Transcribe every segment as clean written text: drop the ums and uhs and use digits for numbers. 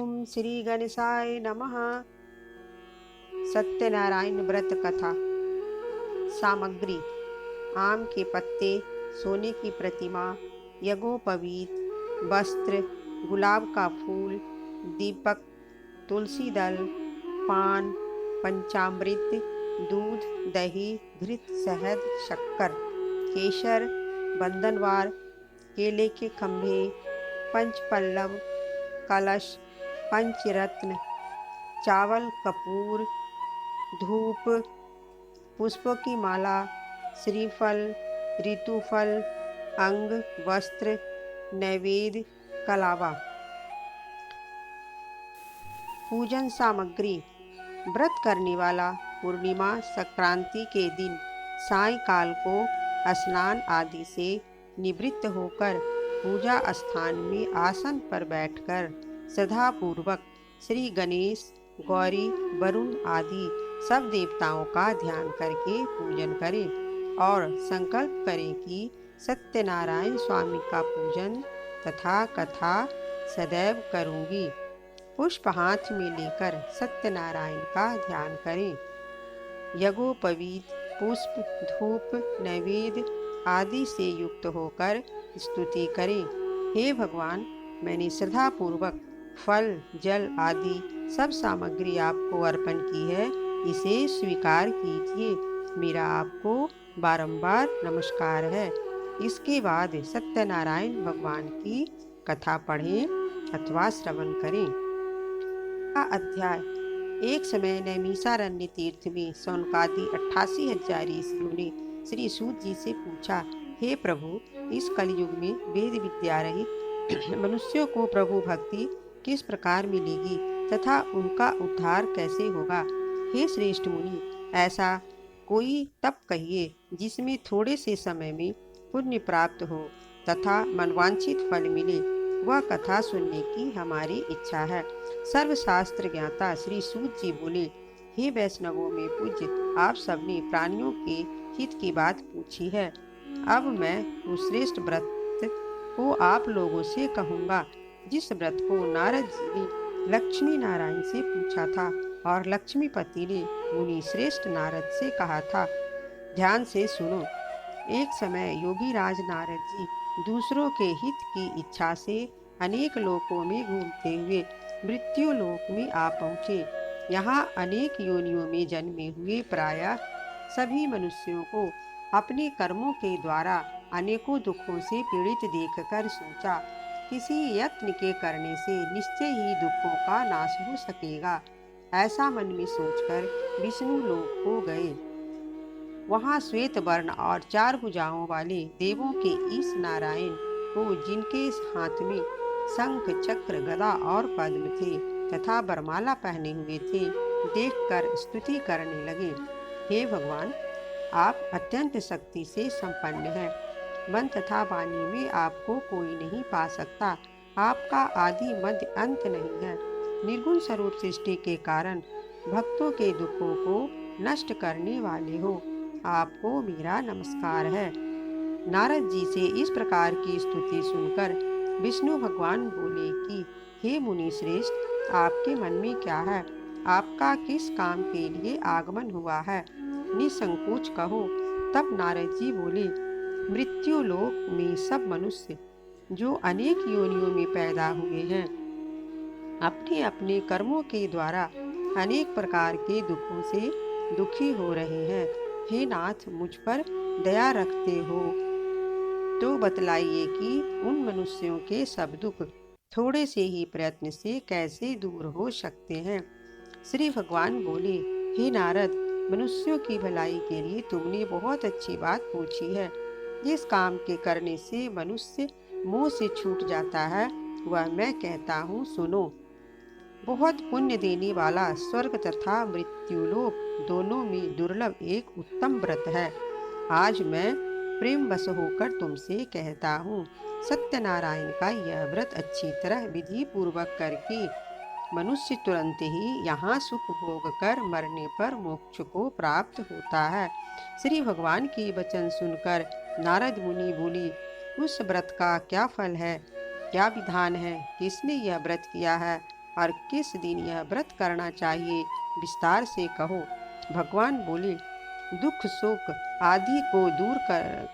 ओम श्री गणेशाय नमः। सत्यनारायण व्रत कथा। सामग्री: आम के पत्ते, सोने की प्रतिमा, यज्ञोपवीत, वस्त्र, गुलाब का फूल, दीपक, तुलसी दल, पान, पंचामृत, दूध, दही, घृत, शहद, शक्कर, केसर, बंधनवार, केले के खंभे, पंचपल्लव, कलश, पंचरत्न, चावल, कपूर, धूप, पुष्पों की माला, श्रीफल, ऋतुफल, अंग, वस्त्र, नैवेद्य, कलावा। पूजन सामग्री: व्रत करने वाला पूर्णिमा संक्रांति के दिन सायंकाल को स्नान आदि से निवृत्त होकर पूजा स्थान में आसन पर बैठकर श्रद्धापूर्वक श्री गणेश, गौरी, वरुण आदि सब देवताओं का ध्यान करके पूजन करें और संकल्प करें कि सत्यनारायण स्वामी का पूजन तथा कथा सदैव करूंगी। पुष्प हाथ में लेकर सत्यनारायण का ध्यान करें। यज्ञोपवीत पुष्प, धूप, नैवेद्य आदि से युक्त होकर स्तुति करें। हे भगवान, मैंने श्रद्धापूर्वक फल, जल आदि सब सामग्री आपको अर्पण की है, इसे स्वीकार कीजिए। मेरा आपको बारंबार नमस्कार है। इसके बाद सत्यनारायण भगवान की कथा पढ़ें अथवा श्रवण करें। अध्याय: एक समय नैमिषारण्य तीर्थ में सौनकादि 88,000 ऋषियों ने श्री सूत जी से पूछा, हे प्रभु, इस कलयुग में वेद विद्या रहित मनुष्यों को प्रभु भक्ति किस प्रकार मिलेगी तथा उनका उद्धार कैसे होगा। हे श्रेष्ठ मुनि, ऐसा कोई तप कहिए जिसमें थोड़े से समय में पुण्य प्राप्त हो तथा मनवांछित फल मिले। वह कथा सुनने की हमारी इच्छा है। सर्वशास्त्र ज्ञाता श्री सूत जी बोले, हे वैष्णवों में पूज्य, आप सबने प्राणियों के हित की बात पूछी है। अब मैं उस श्रेष्ठ व्रत को आप लोगों से कहूँगा जिस व्रत को नारद जी ने लक्ष्मी नारायण से पूछा था और लक्ष्मीपति ने मुनि श्रेष्ठ नारद से कहा था। ध्यान से सुनो। एक समय योगी राज नारद जी दूसरों के हित की इच्छा से अनेक लोकों में घूमते हुए मृत्यु लोक में आ पहुँचे। यहाँ अनेक योनियों में जन्मे हुए प्रायः सभी मनुष्यों को अपने कर्मों के द्वारा अनेकों दुखों से पीड़ित देखकर सोचा, किसी यत्न के करने से निश्चय ही दुखों का नाश हो सकेगा। ऐसा मन में सोचकर विष्णु लोक को गए। वहां श्वेत वर्ण और 4 भुजाओं वाले देवों के ईश नारायण को, जिनके हाथ में शंख, चक्र, गदा और पद्म थे तथा वरमाला पहने हुए थे, देखकर स्तुति करने लगे। हे भगवान, आप अत्यंत शक्ति से संपन्न हैं। मन तथा वाणी में आपको कोई नहीं पा सकता। आपका आदि मध्य अंत नहीं है। निर्गुण स्वरूप सृष्टि के कारण भक्तों के दुखों को नष्ट करने वाले हो। आपको मेरा नमस्कार है। नारद जी से इस प्रकार की स्तुति सुनकर विष्णु भगवान बोले कि हे मुनि श्रेष्ठ, आपके मन में क्या है? आपका किस काम के लिए आगमन हुआ है? निसंकोच कहो। तब नारद जी बोले, मृत्यु लोक में सब मनुष्य जो अनेक योनियों में पैदा हुए हैं, अपने अपने कर्मों के द्वारा अनेक प्रकार के दुखों से दुखी हो रहे हैं। हे नाथ, मुझ पर दया रखते हो तो बतलाइए कि उन मनुष्यों के सब दुख थोड़े से ही प्रयत्न से कैसे दूर हो सकते हैं। श्री भगवान बोले, हे नारद, मनुष्यों की भलाई के लिए तुमने बहुत अच्छी बात पूछी है। जिस काम के करने से मनुष्य मोह से छूट जाता है, वह मैं कहता हूँ, सुनो। बहुत पुण्य देने वाला स्वर्ग तथा मृत्युलोक दोनों में दुर्लभ एक उत्तम व्रत है। आज मैं प्रेम वश होकर तुमसे कहता हूँ, सत्यनारायण का यह व्रत अच्छी तरह विधि पूर्वक करके मनुष्य तुरंत ही यहाँ सुख भोग कर मरने पर मोक्ष को प्राप्त होता है। श्री भगवान की वचन सुनकर नारद मुनि बोले, उस व्रत का क्या फल है, क्या विधान है, किसने यह व्रत किया है और किस दिन यह व्रत करना चाहिए, विस्तार से कहो। भगवान बोले, दुख सुख आदि को दूर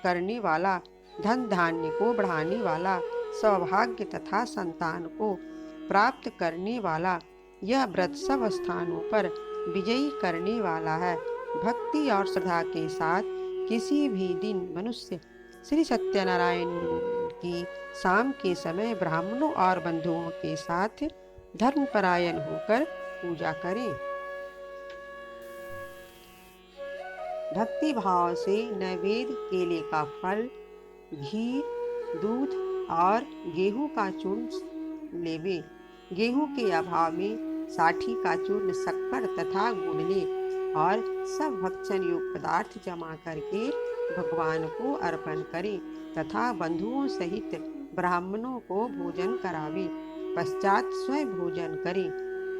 करने वाला, धन धान्य को बढ़ाने वाला, सौभाग्य तथा संतान को प्राप्त करने वाला यह व्रत सब स्थानों पर विजयी करने वाला है। भक्ति और श्रद्धा के साथ किसी भी दिन मनुष्य श्री सत्यनारायण की शाम के समय ब्राह्मणों और बंधुओं के साथ धर्मपरायण होकर पूजा करे। भक्ति भाव से नैवेद्य केले का फल, घी, दूध और गेहूं का चूर्ण लेवे। गेहूं के अभाव में साठी का चूर्ण, शक्कर तथा गुड़ ले और सब भक्षण योग्य पदार्थ जमा करके भगवान को अर्पण करे तथा बंधुओं सहित ब्राह्मणों को भोजन करावे। पश्चात स्वयं भोजन करे।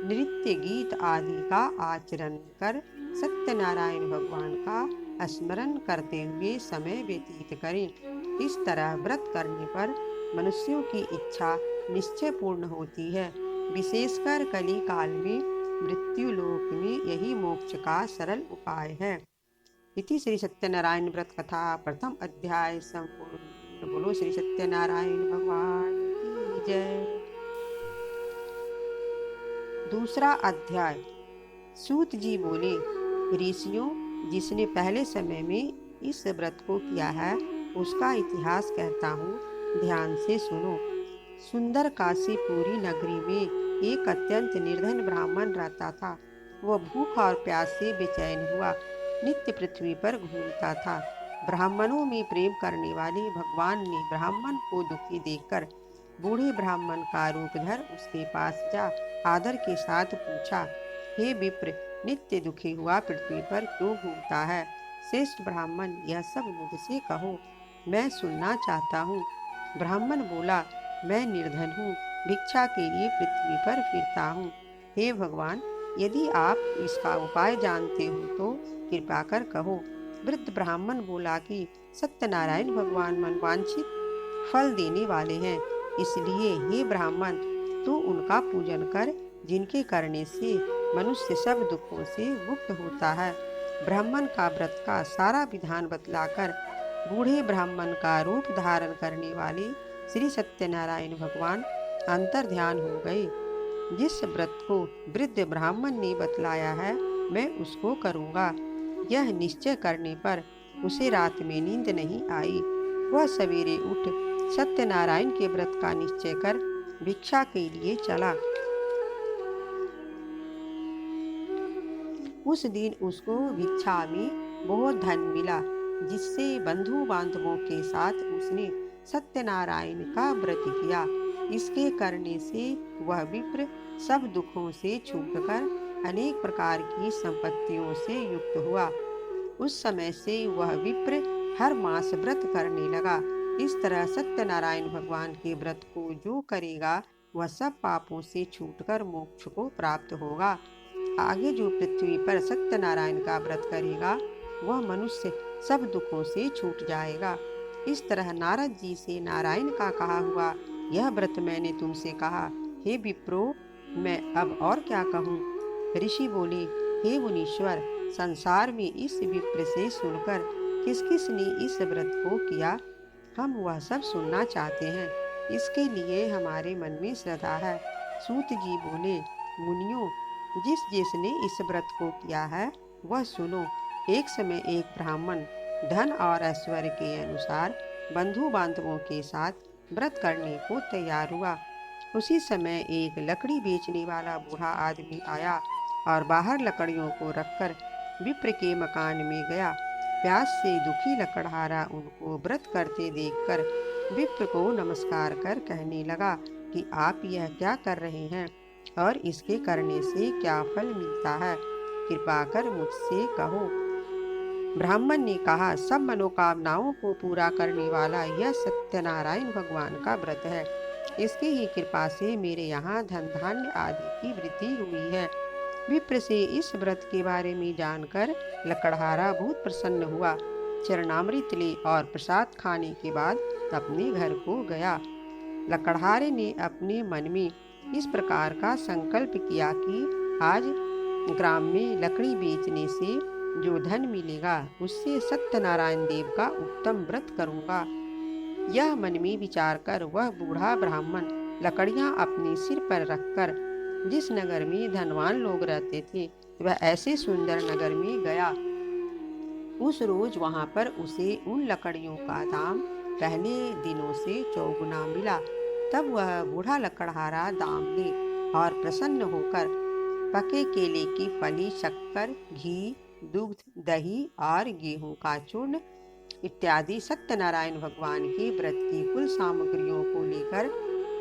नृत्य गीत आदि का आचरण कर सत्यनारायण भगवान का स्मरण करते हुए समय व्यतीत करें। इस तरह व्रत करने पर मनुष्यों की इच्छा निश्चय पूर्ण होती है। विशेषकर कली काल में मृत्यु लोक में यही मोक्ष का सरल उपाय है। इति श्री सत्यनारायण व्रत कथा प्रथम अध्याय संपूर्ण। बोलो श्री सत्यनारायण भगवान की जय। दूसरा अध्याय। सूत जी बोले, ऋषियों, जिसने पहले समय में इस व्रत को किया है उसका इतिहास कहता हूँ, ध्यान से सुनो। सुंदर काशीपुरी नगरी में एक अत्यंत निर्धन ब्राह्मण रहता था। वह भूख और प्यास से बेचैन हुआ नित्य पृथ्वी पर घूमता था। ब्राह्मणों में प्रेम करने वाले भगवान ने ब्राह्मण को दुखी देखकर बूढ़े ब्राह्मण का रूप धर उसके पास जा आदर के साथ पूछा, हे विप्र, नित्य दुखी हुआ पृथ्वी पर क्यों घूमता है? श्रेष्ठ ब्राह्मण, यह सब मुझसे कहो, मैं सुनना चाहता हूँ। ब्राह्मण बोला, मैं निर्धन हूँ, भिक्षा के लिए पृथ्वी पर फिरता हूँ। हे भगवान, यदि आप इसका उपाय जानते हो तो कृपा कर कहो। वृद्ध ब्राह्मण बोला कि सत्यनारायण भगवान मनवांछित फल देने वाले हैं, इसलिए हे ब्राह्मण, तू उनका पूजन कर, जिनके करने से मनुष्य सब दुखों से मुक्त होता है। ब्राह्मण का व्रत का सारा विधान बतलाकर बूढ़े ब्राह्मण का रूप धारण करने वाले श्री सत्यनारायण भगवान अंतर ध्यान हो गए। जिस व्रत को वृद्ध ब्राह्मण ने बतलाया है मैं उसको करूँगा। यह निश्चय करने पर उसे रात में नींद नहीं आई। वह सवेरे उठ सत्यनारायण के व्रत का निश्चय कर भिक्षा के लिए चला। उस दिन उसको भिक्षा में बहुत धन मिला, जिससे बंधु बांधवों के साथ उसने सत्यनारायण का व्रत किया। इसके करने से वह विप्र सब दुखों से छूटकर अनेक प्रकार की संपत्तियों से युक्त हुआ। उस समय से वह विप्र हर मास व्रत करने लगा। इस तरह सत्यनारायण भगवान के व्रत को जो करेगा वह सब पापों से छूटकर मोक्ष को प्राप्त होगा। आगे जो पृथ्वी पर सत्यनारायण का व्रत करेगा वह मनुष्य सब दुखों से छूट जाएगा। इस तरह नारद जी से नारायण का कहा हुआ यह व्रत मैंने तुमसे कहा। हे विप्रो, मैं अब और क्या कहूँ? ऋषि बोले, हे मुनीश्वर, संसार में इस विप्र से सुनकर किस किस ने इस व्रत को किया, हम वह सब सुनना चाहते हैं। इसके लिए हमारे मन में श्रद्धा है। सूत जी बोले, मुनियों, जिसने इस व्रत को किया है वह सुनो। एक समय एक ब्राह्मण धन और ऐश्वर्य के अनुसार बंधु बांधवों के साथ व्रत करने को तैयार हुआ। उसी समय एक लकड़ी बेचने वाला बूढ़ा आदमी आया और बाहर लकड़ियों को रखकर विप्र के मकान में गया। प्यास से दुखी लकड़हारा उनको व्रत करते देखकर विप्र को नमस्कार कर कहने लगा कि आप यह क्या कर रहे हैं और इसके करने से क्या फल मिलता है? कृपा कर मुझसे कहो। ब्राह्मण ने कहा, सब मनोकामनाओं को पूरा करने वाला यह सत्यनारायण भगवान का व्रत है। इसकी ही कृपा से मेरे यहाँ धन धान्य आदि की वृद्धि हुई है। विप्र से इस व्रत के बारे में जानकर लकड़हारा बहुत प्रसन्न हुआ। चरणामृत ले और प्रसाद खाने के बाद अपने घर को गया। लकड़हारे ने अपने मन में इस प्रकार का संकल्प किया कि आज ग्राम में लकड़ी बेचने से जो धन मिलेगा उससे सत्यनारायण देव का उत्तम व्रत करूंगा। यह मन में विचार कर वह बूढ़ा ब्राह्मण लकड़ियां अपने सिर पर रखकर जिस नगर में धनवान लोग रहते थे वह ऐसे सुंदर नगर में गया। उस रोज वहां पर उसे उन लकड़ियों का दाम पहले दिनों से चौगुना मिला। तब वह बूढ़ा लकड़हारा दाम ले और प्रसन्न होकर पके केले की फली, शक्कर, घी, दुग्ध, दही और गेहूं का चूर्ण इत्यादि सत्यनारायण भगवान के व्रत की कुल सामग्रियों को लेकर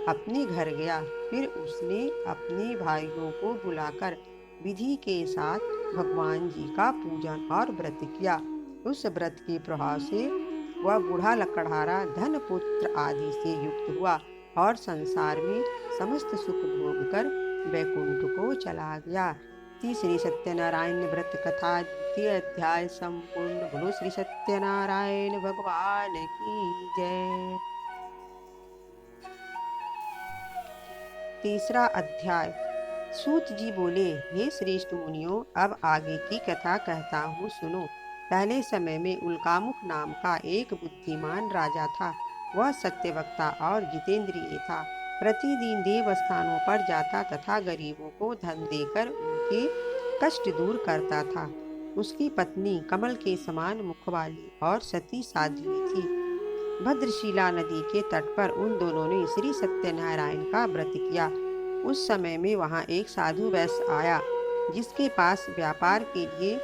अपने घर गया। फिर उसने अपने भाइयों को बुलाकर विधि के साथ भगवान जी का पूजन और व्रत किया। उस व्रत के प्रभाव से वह बूढ़ा लकड़हारा धन, पुत्र आदि से युक्त हुआ और संसार में समस्त सुख भोग कर वैकुंठ को चला गया। तीसरी सत्यनारायण व्रत कथा द्वितीय अध्याय संपूर्ण। बोलो श्री सत्यनारायण भगवान की जय। तीसरा अध्याय। सूत जी बोले, हे श्रेष्ठ मुनियों, अब आगे की कथा कहता हूँ, सुनो। पहले समय में उल्कामुख नाम का एक बुद्धिमान राजा था। वह सत्यवक्ता और जितेंद्रिय था। प्रतिदिन देव स्थानों पर जाता तथा गरीबों को धन देकर उनके कष्ट दूर करता था। उसकी पत्नी कमल के समान मुख वाली और सती साध्वी थी। भद्रशिला नदी के तट पर उन दोनों ने श्री सत्यनारायण का व्रत किया। उस समय में वहां एक साधु वैश्य आया जिसके पास व्यापार के लिए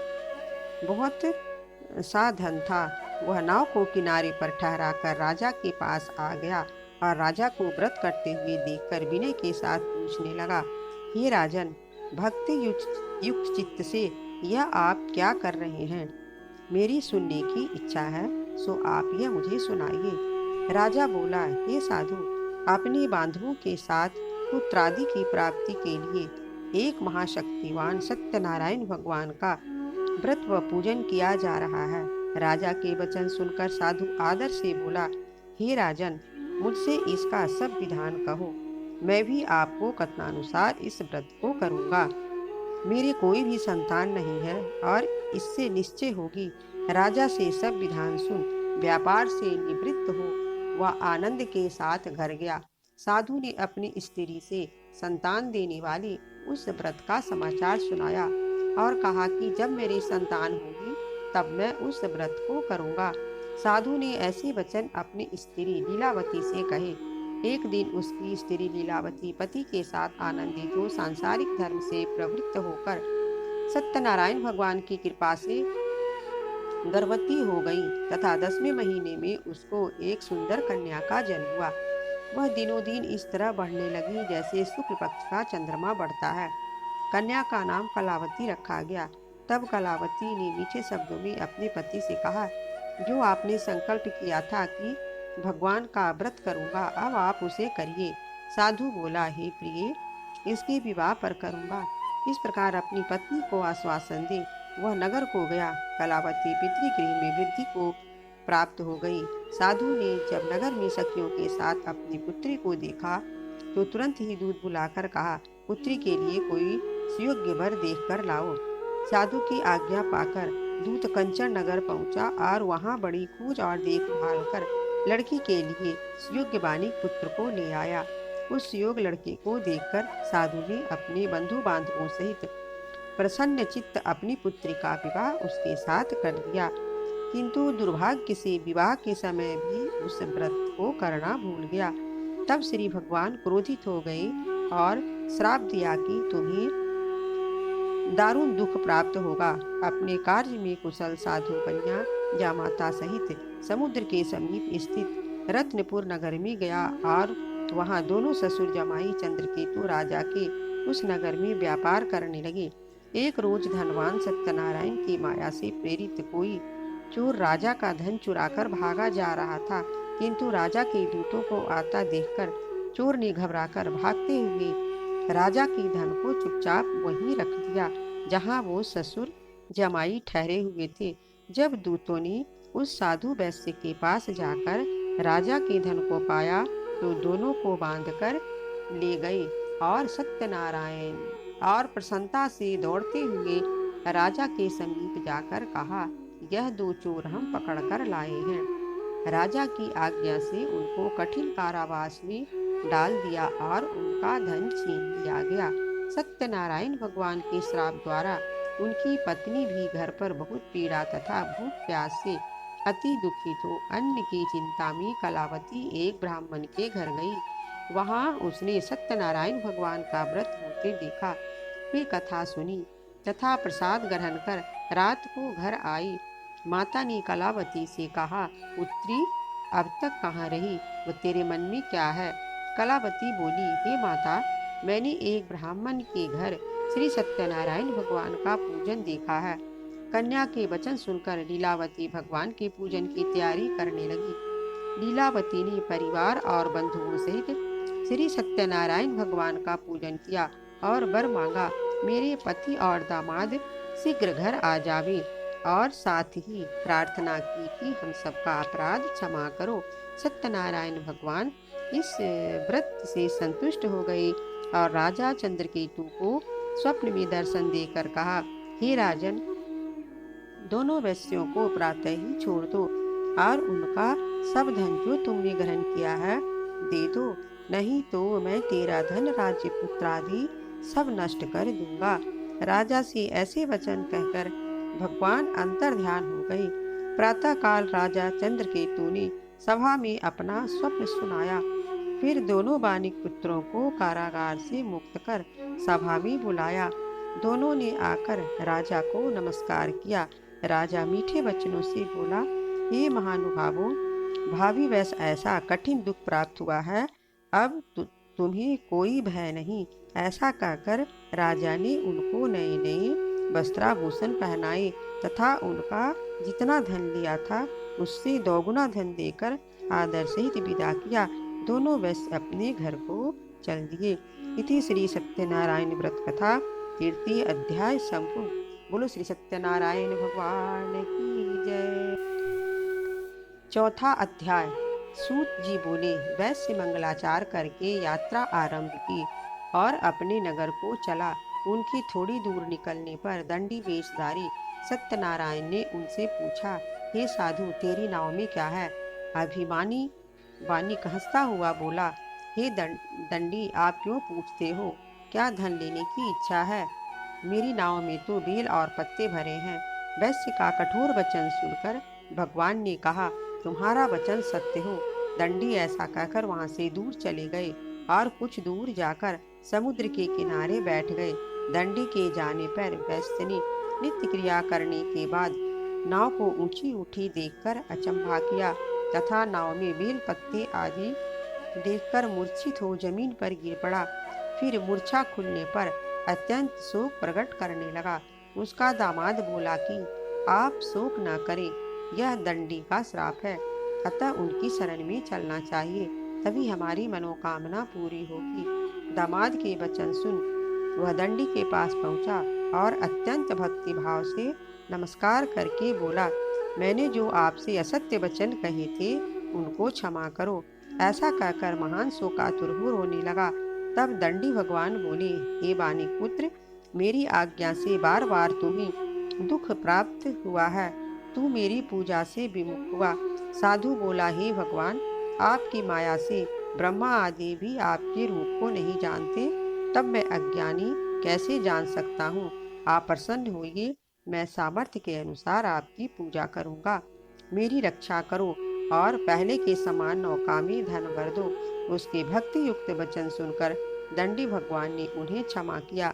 बहुत सा धन था। वह नाव को किनारे पर ठहरा कर राजा के पास आ गया और राजा को व्रत करते हुए देखकर विनय के साथ पूछने लगा, हे राजन, भक्ति युक्त चित्त से यह आप क्या कर रहे हैं? मेरी सुनने की इच्छा है, सो आप यह मुझे सुनाइए। राजा बोला, हे साधु, अपने बांधवों के साथ पुत्रादि की प्राप्ति के लिए एक महाशक्तिवान सत्यनारायण भगवान का व्रत व पूजन किया जा रहा है। राजा के वचन सुनकर साधु आदर से बोला, हे राजन, मुझसे इसका सब विधान कहो, मैं भी आपको कथनानुसार इस व्रत को करूंगा। मेरे कोई भी संतान नहीं है और इससे निश्चय होगी। राजा से सब विधान सुन व्यापार से निवृत्त हो वह आनंद के साथ घर गया। साधु ने अपनी स्त्री से संतान देने वाले उस व्रत का समाचार सुनाया और कहा कि जब मेरी संतान होगी तब मैं उस व्रत को करूंगा। साधु ने ऐसे वचन अपनी स्त्री लीलावती से कहे। एक दिन उसकी स्त्री लीलावती पति के साथ आनंदित हो सांसारिक धर्म से प्रवृत्त होकर सत्यनारायण भगवान की कृपा से गर्भवती हो गई तथा 10वें महीने में उसको एक सुंदर कन्या का जन्म हुआ। वह दिनों दिन इस तरह बढ़ने लगी जैसे शुक्ल पक्ष का चंद्रमा बढ़ता है। कन्या का नाम कलावती रखा गया। तब कलावती ने मीठे शब्दों में अपने पति से कहा, जो आपने संकल्प किया था कि भगवान का व्रत करूंगा, अब आप उसे करिए। साधु बोला, हे प्रिय, इसके विवाह पर करूंगा। इस प्रकार अपनी पत्नी को आश्वासन दे वह नगर को गया। कलावती पितृगृह में वृद्धि को प्राप्त हो गई। साधु ने जब नगर में सखियों के साथ अपनी पुत्री को देखा तो तुरंत ही दूध बुलाकर कहा, पुत्री के लिए कोई सुयोग्य वर देखकर लाओ। साधु की आज्ञा पाकर दूत कंचन नगर पहुंचा और वहां बड़ी खोज और देखभाल कर लड़की के लिए सुयोग्य बानी पुत्र को ले आया। उस सुयोग लड़के को देखकर साधु ने अपने बंधु बांधवों सहित प्रसन्न चित्त अपनी पुत्री का विवाह उसके साथ कर दिया। किंतु दुर्भाग्य से विवाह के समय भी उस व्रत को करना भूल गया। तब श्री भगवान क्रोधित हो गए और श्राप दिया कि तुम्हें दारुण दुख प्राप्त होगा। अपने कार्य में कुशल साधु कन्या जामाता सहित समुद्र के समीप स्थित रत्नपुर नगर में गया और वहां दोनों ससुर जमाई चंद्रकेतु राजा के उस नगर में व्यापार करने लगे। एक रोज धनवान सत्यनारायण की माया से प्रेरित कोई चोर राजा का धन चुराकर भागा जा रहा था, किंतु राजा के दूतों को आता देखकर चोर ने घबराकर भागते हुए राजा के धन को चुपचाप वहीं रख दिया जहां वो ससुर जमाई ठहरे हुए थे। जब दूतों ने उस साधु वैश्य के पास जाकर राजा के धन को पाया तो दोनों को बांधकर ले गए और सत्यनारायण और प्रसन्नता से दौड़ते हुए राजा के समीप जाकर कहा, यह दो चोर हम पकड़ कर लाए हैं। राजा की आज्ञा से उनको कठिन कारावास में डाल दिया और उनका धन छीन लिया गया। सत्यनारायण भगवान के श्राप द्वारा उनकी पत्नी भी घर पर बहुत पीड़ा तथा भूख प्यास से अति दुखित हो अन्न की चिंता में कलावती एक ब्राह्मण के घर गई। वहां उसने सत्यनारायण भगवान का व्रत होते देखा। फिर कथा सुनी तथा प्रसाद ग्रहण कर रात को घर आई। माता ने कलावती से कहा, पुत्री अब तक कहाँ रही, वो तेरे मन में क्या है? कलावती बोली, हे माता, मैंने एक ब्राह्मण के घर श्री सत्यनारायण भगवान का पूजन देखा है। कन्या के वचन सुनकर लीलावती भगवान के पूजन की तैयारी करने लगी। लीलावती ने परिवार और बंधुओं सहित श्री सत्यनारायण भगवान का पूजन किया और वर मांगा, मेरे पति और दामाद शीघ्र घर आ जावे, और साथ ही प्रार्थना की कि हम सबका अपराध क्षमा करो। सत्यनारायण भगवान इस व्रत से संतुष्ट हो गए और राजा चंद्रकेतु को स्वप्न में दर्शन देकर कहा, हे राजन, दोनों वैश्यों को प्रातः ही छोड़ दो और उनका सब धन जो तुमने ग्रहण किया है दे दो, नहीं तो मैं तेरा धन राज्य पुत्र आदि सब नष्ट कर दूंगा। राजा से ऐसे वचन कहकर भगवान अंतर ध्यान हो गए। प्रातः काल राजा चंद्रकेतु ने सभा में अपना स्वप्न सुनाया। फिर दोनों बानिक पुत्रों को कारागार से मुक्त कर सभा में बुलाया। दोनों ने आकर राजा को नमस्कार किया। राजा मीठे वचनों से बोला, हे महानुभावों, भावी वैसे ऐसा कठिन दुख प्राप्त हुआ है, अब तुम्हें कोई भय नहीं। ऐसा कहकर राजा ने उनको नए नए वस्त्राभूषण पहनाए तथा उनका जितना धन लिया था उससे दोगुना धन देकर आदर सहित विदा किया। दोनों वैश्य अपने घर को चल दिए। इति श्री सत्यनारायण व्रत कथा तृतीय अध्याय संपूर्ण। बोलो श्री सत्यनारायण भगवान की जय। चौथा अध्याय। सूत जी बोले, वैश्य मंगलाचार करके यात्रा आरंभ की और अपने नगर को चला। उनकी थोड़ी दूर निकलने पर दंडी वेशधारी सत्यनारायण ने उनसे पूछा, हे साधु, तेरी नाव में क्या है? अभिमानी वानिक हंसता हुआ बोला, हे दंडी, आप क्यों पूछते हो? क्या धन लेने की इच्छा है? मेरी नाव में तो बेल और पत्ते भरे हैं। वैश्य का कठोर वचन सुनकर भगवान ने कहा, तुम्हारा वचन सत्य हो। दंडी ऐसा कहकर वहां से दूर चले गए और कुछ दूर जाकर समुद्र के किनारे बैठ गए। दंडी के जाने पर वैश्य ने नित्य क्रिया करने के बाद नाव को ऊंची उठी देखकर अचंभा किया तथा नाव में बेल पत्ते आदि देखकर मूर्छित हो जमीन पर गिर पड़ा। फिर मूर्छा खुलने पर अत्यंत शोक प्रकट करने लगा। उसका दामाद बोला कि आप शोक न करें, यह दंडी का श्राप है, अतः उनकी शरण में चलना चाहिए, तभी हमारी मनोकामना पूरी होगी। दामाद के वचन सुन वह दंडी के पास पहुंचा और अत्यंत भक्ति भाव से नमस्कार करके बोला, मैंने जो आपसे असत्य वचन कहे थे उनको क्षमा करो। ऐसा कहकर महान शोकातुर होने लगा। तब दंडी भगवान बोले, हे बानिक पुत्र, मेरी आज्ञा से बार बार तुम्हें दुख प्राप्त हुआ है, तू मेरी पूजा से विमुख हुआ। साधु बोला, हे भगवान, आपकी माया से ब्रह्मा आदि भी आपके रूप को नहीं जानते, तब मैं अज्ञानी कैसे जान सकता हूँ? आप प्रसन्न होइए, मैं सामर्थ्य के अनुसार आपकी पूजा करूँगा। मेरी रक्षा करो और पहले के समान नौका में धन भर दो। उसके भक्ति युक्त वचन सुनकर दंडी भगवान ने उन्हें क्षमा किया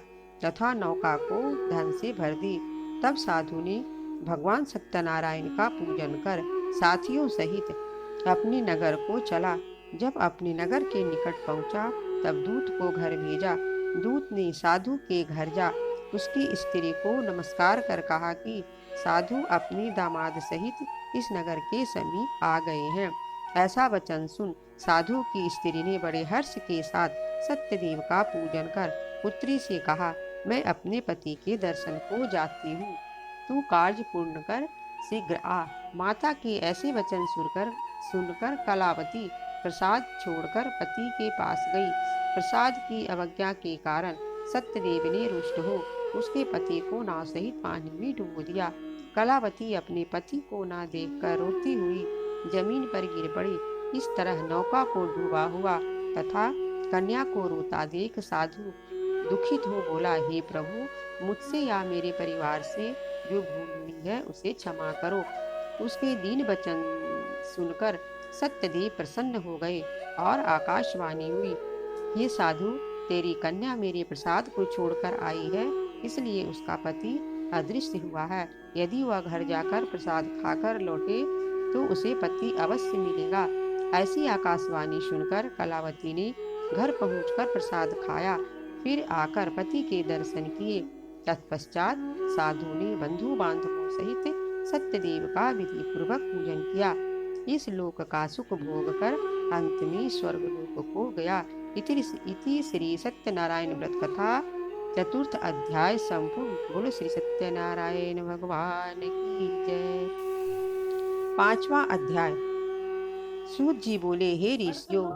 तथा नौका को धन से भर दी। तब साधु ने भगवान सत्यनारायण का पूजन कर साथियों सहित अपने नगर को चला। जब अपने नगर के निकट पहुंचा तब दूत को घर भेजा। दूत ने साधु के घर जा उसकी स्त्री को नमस्कार कर कहा कि साधु अपने दामाद सहित इस नगर के समीप आ गए हैं। ऐसा वचन सुन साधु की स्त्री ने बड़े हर्ष के साथ सत्यदेव का पूजन कर पुत्री से कहा, मैं अपने पति के दर्शन को जाती हूँ, तू कार्य पूर्ण कर शीघ्र आ। माता के ऐसे वचन सुनकर कलावती प्रसाद छोड़कर पति के पास गई। प्रसाद की अवज्ञा के कारण सत्यदेव ने रुष्ट हो उसके पति को नाव सहित पानी में डूब दिया। कलावती अपने पति को न देखकर रोती हुई जमीन पर गिर पड़ी। इस तरह नौका को डूबा हुआ तथा कन्या को रोता देख साधु दुखित हो बोला, हे प्रभु, मुझसे या मेरे परिवार से जो भूल हुई है उसे क्षमा करो। उसके दीन वचन सुनकर सत्यदेव प्रसन्न हो गए और आकाशवाणी हुई, हे साधु, तेरी कन्या मेरे प्रसाद को छोड़कर आई है, इसलिए उसका पति अदृश्य हुआ है। यदि वह घर जाकर प्रसाद खाकर लौटे तो उसे पति अवश्य मिलेगा। ऐसी आकाशवाणी सुनकर कलावती ने घर पहुंचकर प्रसाद खाया, फिर आकर पति के दर्शन किए। तत्पश्चात साधु ने बंधु बांधवों सहित सत्यदेव का विधि पूर्वक पूजन किया। इस लोक का सुख भोग कर अंत में स्वर्ग लोक को गया। इति श्री सत्यनारायण व्रत कथा चतुर्थ अध्याय संपूर्ण। बोलो श्री सत्यनारायण भगवान की जय। पांचवा अध्याय। सूत जी बोले, हे ऋषियों,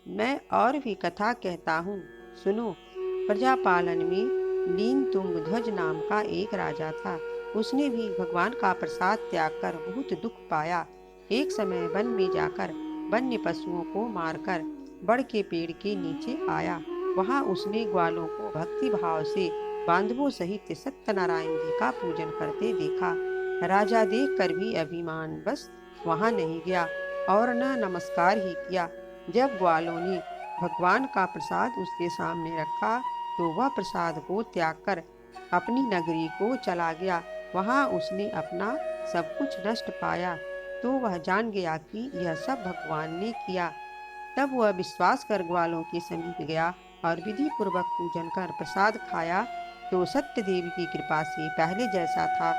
मैं और भी कथा कहता हूँ, सुनो। प्रजापालन में लीन तुंग ध्वज नाम का एक राजा था। उसने भी भगवान का प्रसाद त्याग कर बहुत दुख पाया। एक समय वन में जाकर वन्य पशुओं को मारकर बड़ के पेड़ के नीचे आया। वहां उसने ग्वालों को भक्ति भाव से बांधवों सहित सत्यनारायण जी का पूजन करते देखा। राजा देखकर भी अभिमान बस वहां नहीं गया और न नमस्कार ही किया। जब ग्वालों ने भगवान का प्रसाद उसके सामने रखा तो वह प्रसाद को त्याग कर अपनी नगरी को चला गया। वहां उसने अपना सब कुछ नष्ट पाया तो वह जान गया कि यह सब भगवान ने किया। तब वह विश्वास कर ग्वालों के समीप गया और विधि पूर्वक पूजन कर प्रसाद खाया तो सत्यदेव की कृपा से पहले जैसा था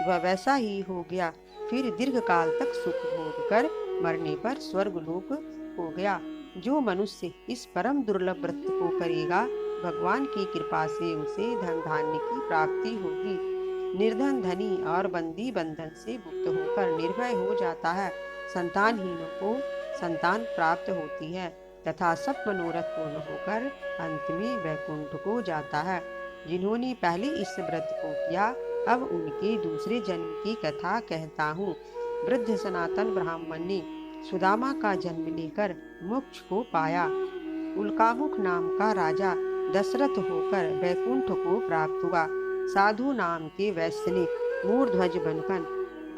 वह वैसा ही हो गया। फिर दीर्घ काल तक सुख भोग कर मरने पर स्वर्गलोक हो गया। जो मनुष्य इस परम दुर्लभ व्रत को करेगा, भगवान की कृपा से उसे धन धान्य की प्राप्ति होगी। निर्धन धनी और बंदी बंधन से मुक्त होकर निर्भय हो जाता है। संतानहीनों को संतान प्राप्त होती है तथा सब मनोरथ पूर्ण होकर अंत में वैकुंठ को जाता है। जिन्होंने पहले इस व्रत को किया, अब उनके दूसरे जन्म की कथा कहता हूँ। वृद्ध सनातन ब्राह्मण ने सुदामा का जन्म लेकर मोक्ष को पाया। उल्कामुख नाम का राजा दशरथ होकर वैकुंठ को प्राप्त हुआ। साधु नाम के वैश्य ने मूर्ध्वज बनकर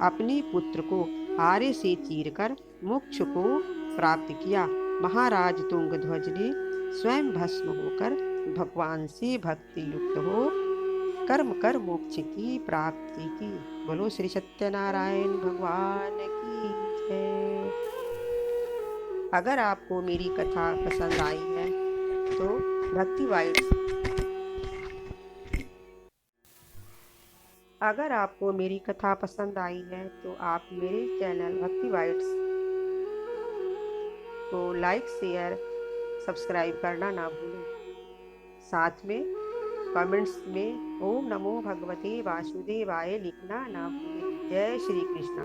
अपने पुत्र को आरे से चीरकर मोक्ष को प्राप्त किया। महाराज तुंगध्वज ने स्वयं भस्म होकर भगवान से भक्ति युक्त हो कर्म कर मोक्ष की प्राप्ति की। बोलो श्री सत्यनारायण भगवान की जय। अगर आपको मेरी कथा पसंद आई है तो भक्ति वाइब्स अगर आपको मेरी कथा पसंद आई है तो आप मेरे चैनल भक्ति वाइब्स को लाइक शेयर सब्सक्राइब करना ना भूलें। साथ में कमेंट्स में ओम नमो भगवते वासुदेवाय लिखना ना भूलें। जय श्री कृष्ण।